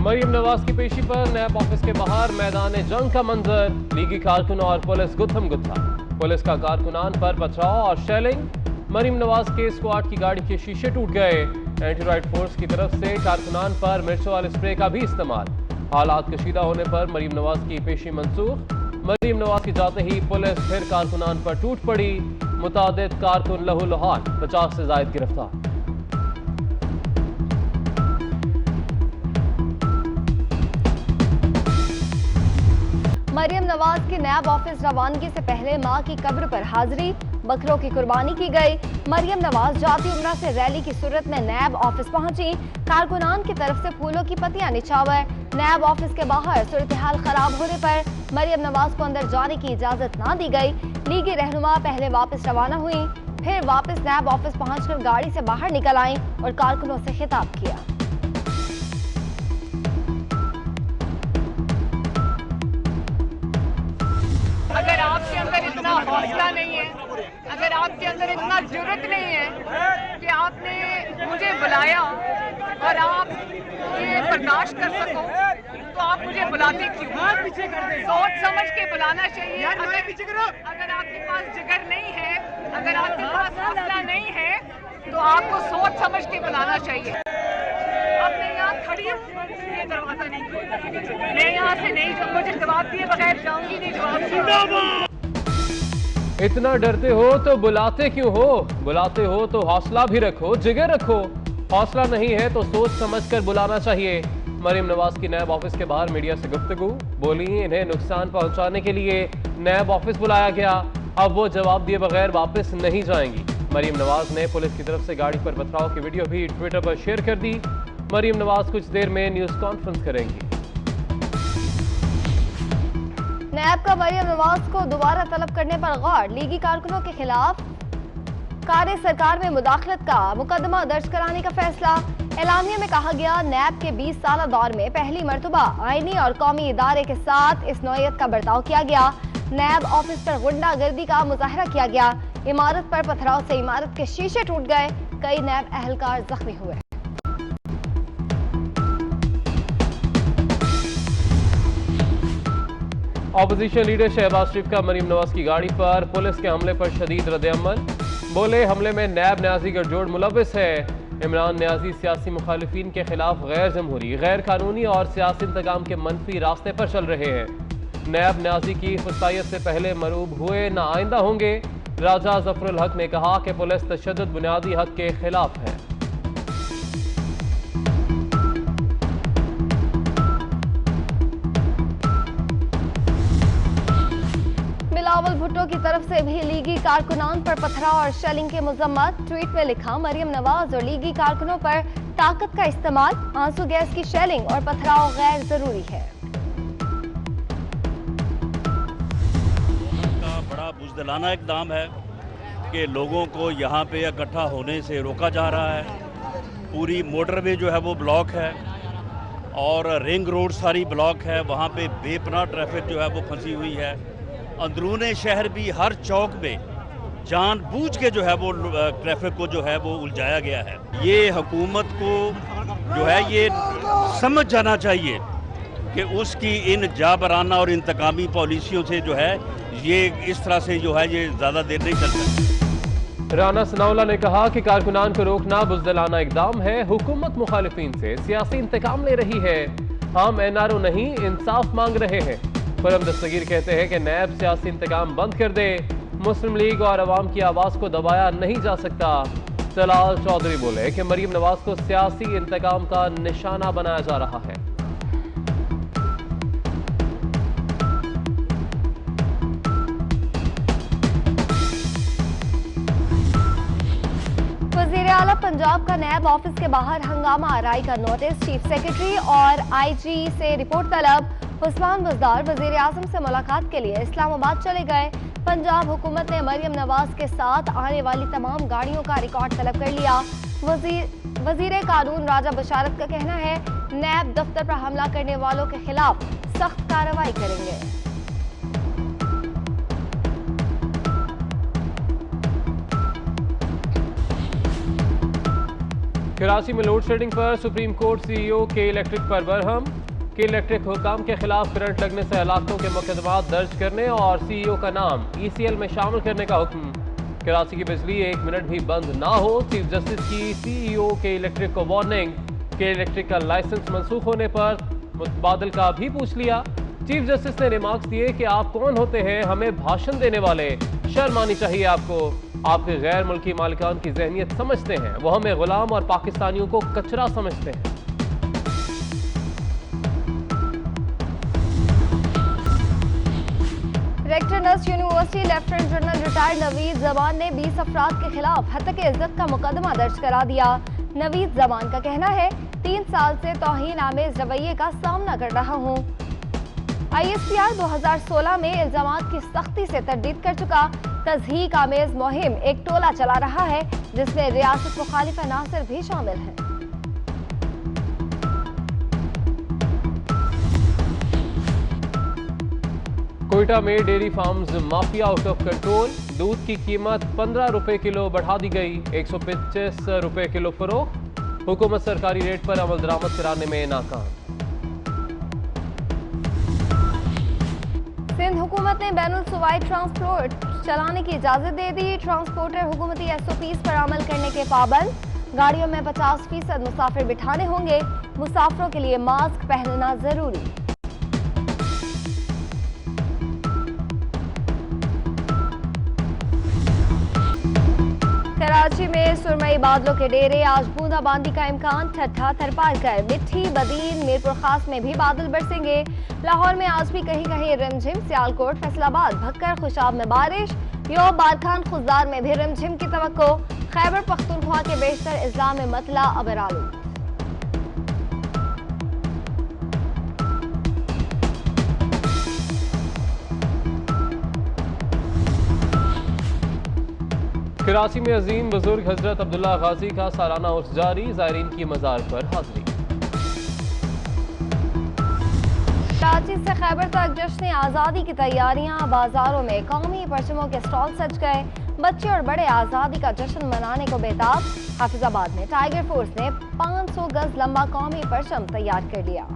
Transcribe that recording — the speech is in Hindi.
मरीम नवाज की पेशी पर नैब ऑफिस के बाहर मैदान जंग का मंजर, लीगी कारकुन और पुलिस गुत्थम गुत्था। पुलिस का कारकुनान पर पथराव और शेलिंग। मरीम नवाज के स्क्वाड की गाड़ी के शीशे टूट गए। एंटी राइट फोर्स की तरफ से कारकुनान पर मिर्चों वाले स्प्रे का भी इस्तेमाल। हालात कशीदा होने पर मरीम नवाज की पेशी मंसूख। मरीम नवाज की जाते ही पुलिस फिर कारकुनान पर टूट पड़ी। मुतादिद कारकुन लहूलुहान, 50 से जायद गिरफ्तार। मरियम नवाज के नैब ऑफिस रवानगी से पहले मां की कब्र पर हाजिरी, बकरों की कुर्बानी की गई। मरियम नवाज जाती उम्रा से रैली की सूरत में नैब ऑफिस पहुंची। कारकुनान की तरफ से फूलों की पत्तियां निछावर। नैब ऑफिस के बाहर सूरत हाल खराब होने पर मरियम नवाज को अंदर जाने की इजाजत ना दी गई। लीगी रहनुमा पहले वापस रवाना हुई, फिर वापस नैब ऑफिस पहुंचकर गाड़ी से बाहर निकल आई और कारकुनों से खिताब किया। अगर आपके अंदर इतना हौसला नहीं है, अगर आपके अंदर इतना जुर्रत नहीं है कि आपने मुझे बुलाया और आप ये बर्दाश्त कर सको, तो आप मुझे बुलाते क्यों? सोच समझ के बुलाना चाहिए। अगर आपके पास जिगर नहीं है, अगर आपके पास हौसला नहीं है, तो आपको सोच समझ के बुलाना चाहिए। अब मैं यहाँ खड़ी हूँ, ये दरवाजा नहीं खोलना। मैं यहाँ से नहीं, जो मुझे जवाब दिए बगैर जाऊंगी नहीं। जवाब इतना डरते हो तो बुलाते क्यों हो? बुलाते हो तो हौसला भी रखो, जिगर रखो। हौसला नहीं है तो सोच समझकर बुलाना चाहिए। मरीम नवाज की नैब ऑफिस के बाहर मीडिया से गुफ्तगू, बोली इन्हें नुकसान पहुंचाने के लिए नैब ऑफिस बुलाया गया, अब वो जवाब दिए बगैर वापस नहीं जाएंगी। मरीम नवाज ने पुलिस की तरफ से गाड़ी पर पथराव की वीडियो भी ट्विटर पर शेयर कर दी। मरीम नवाज कुछ देर में न्यूज कॉन्फ्रेंस करेंगी। नैब का मरियम नवाज को दोबारा तलब करने पर गौर, लीगी कारकुनों के खिलाफ कार्य सरकार में मुदाखलत का मुकदमा दर्ज कराने का फैसला। एलानिया में कहा गया, नैब के 20 साल दौर में पहली मरतबा आईनी और कौमी इदारे के साथ इस नौयत का बर्ताव किया गया। नैब ऑफिस पर गुंडागर्दी का मुजाहरा किया गया। इमारत पर पथराव से इमारत के शीशे टूट गए, कई नैब अहलकार जख्मी हुए। ऑपोजिशन लीडर शहबाज शरीफ का मरीम नवाज की गाड़ी पर पुलिस के हमले पर शदीद रद्द-ए-अमल। बोले हमले में नैब न्याजी गठजोड़ मुलव्विस है। इमरान न्याजी सियासी मुखालिफिन के खिलाफ गैर जमहूरी, गैर कानूनी और सियासी इंतकाम के मनफी रास्ते पर चल रहे हैं। नैब न्याजी की फसायत से पहले मरूब हुए न आइंदा होंगे। राजा जफरुल हक ने कहा कि पुलिस तशद्दुद बुनियादी हक के खिलाफ है। बिलावल भुट्टो की तरफ से भी लीगी कारकुनान पर पथराव और शेलिंग के मुजम्मत। ट्वीट में लिखा, मरियम नवाज और लीगी कारकुनों पर ताकत का इस्तेमाल, आंसू गैस की शेलिंग और पथराव गैर जरूरी है। का बड़ा बुज़दिलाना इक़दाम है कि लोगों को यहाँ पे इकट्ठा होने से रोका जा रहा है। पूरी मोटरवे जो है वो ब्लॉक है और रिंग रोड सारी ब्लॉक है। वहाँ पे बेपनाह ट्रैफिक जो है वो फंसी हुई है। अंदरून शहर भी हर चौक में जानबूझ के जो है वो ट्रैफिक को जो है वो उलझाया गया है। ये हुकूमत को जो है ये समझ जाना चाहिए कि उसकी इन जाबराना और इंतकामी पॉलिसियों से जो है ये इस तरह से जो है ये ज़्यादा देर नहीं चल सकती। राना सनाउल्लाह ने कहा कि कारकुनान को रोकना बुज़दिलाना इक़दाम है। हुकूमत मुखालिफिन से सियासी इंतकाम ले रही है। हम एनआरओ नहीं, इंसाफ मांग रहे हैं। खुरम दस्तगीर कहते हैं कि नैब सियासी इंतकाम बंद कर दे। मुस्लिम लीग और अवाम की आवाज़ को दबाया नहीं जा सकता। जलाल चौधरी बोले कि मरीम नवाज को सियासी इंतकाम का निशाना बनाया जा रहा है। वज़ीर आला पंजाब का नैब ऑफिस के बाहर हंगामा आराई का नोटिस, चीफ सेक्रेटरी और आईजी से रिपोर्ट तलब। उस्मान बुज़दार वज़ीर आज़म से मुलाकात के लिए इस्लामाबाद चले गए। पंजाब हुकूमत ने मरियम नवाज के साथ आने वाली तमाम गाड़ियों का रिकॉर्ड तलब कर लिया। वज़ीर कानून राजा बशारत का कहना है, नैब दफ्तर पर हमला करने वालों के खिलाफ सख्त कार्रवाई करेंगे। कराची में लोड शेडिंग पर सुप्रीम कोर्ट सीईओ के इलेक्ट्रिक पर बरहम। के इलेक्ट्रिक हुकाम के खिलाफ करंट लगने से हलाकतों के मुकदमा दर्ज करने और सीईओ का नाम ECL में शामिल करने का हुक्म। कराची की बिजली 1 मिनट भी बंद ना हो। चीफ जस्टिस की सीईओ के इलेक्ट्रिक को वार्निंग। के इलेक्ट्रिक का लाइसेंस मनसूख होने पर मुतबादल का भी पूछ लिया। चीफ जस्टिस ने रिमार्क्स दिए कि आप कौन होते हैं हमें भाषण देने वाले, शर्म आनी चाहिए आपको। आपके गैर मुल्की मालिकान की जहनियत समझते हैं, वो हमें गुलाम और पाकिस्तानियों को कचरा समझते हैं। रेक्टर नर्स university lieutenant general retired Naveed Zaman ने 20 अफराद के खिलाफ हत्या के इज्जत का मुकदमा दर्ज करा दिया। नवीद जमान का कहना है 3 साल से तौहीन आमेज रवैये का सामना कर रहा हूँ। ISPR 2016 में इल्जामात की सख्ती से तरदीद कर चुका। तज़हीक आमेज मुहिम एक टोला चला रहा है जिसमें रियासत मुखालिफ अनासर भी शामिल हैं। कोयटा में dairy farms mafia out of control. दूध की कीमत 15 रुपए किलो बढ़ा दी गई, 125 रुपए किलो फरोख्त। हुकूमत सरकारी रेट पर अमल दरामद कराने में नाकाम। सिंध हुकूमत ने बैनुल सूबाई ट्रांसपोर्ट चलाने की इजाजत दे दी। ट्रांसपोर्टर हुकूमती SOPs पर अमल करने के पाबंद। गाड़ियों में 50% मुसाफिर बिठाने होंगे। मुसाफिरों के लिए मास्क पहनना जरूरी। कराची में सुरमई बादलों के डेरे, आज बूंदाबांदी का इम्कान। ठट्ठा थरपारकर, मिट्टी, बदीन, मीरपुर खास में भी बादल बरसेंगे। लाहौर में आज भी कहीं कहीं रिमझिम। सियालकोट, फैसलाबाद, भक्कर, खुशाब में बारिश। योब, बारखान, खुजदार में भी रिमझिम की तवक्को। खैबर पख्तूनख्वा के बेशतर अजला में मतला अबरालू। कराची में अजीम बुजुर्ग हजरत अब्दुल्ला गाजी का सालाना उर्स जारी, ज़ायरीन की मज़ार पर हाजिरी। कराची से खैबर तक जश्न आज़ादी की तैयारियां। बाजारों में कौमी परचमों के स्टॉल सज गए। बच्चे और बड़े आज़ादी का जश्न मनाने को बेताब। हाफिजाबाद में टाइगर फोर्स ने 500 गज लंबा कौमी परचम तैयार कर लिया।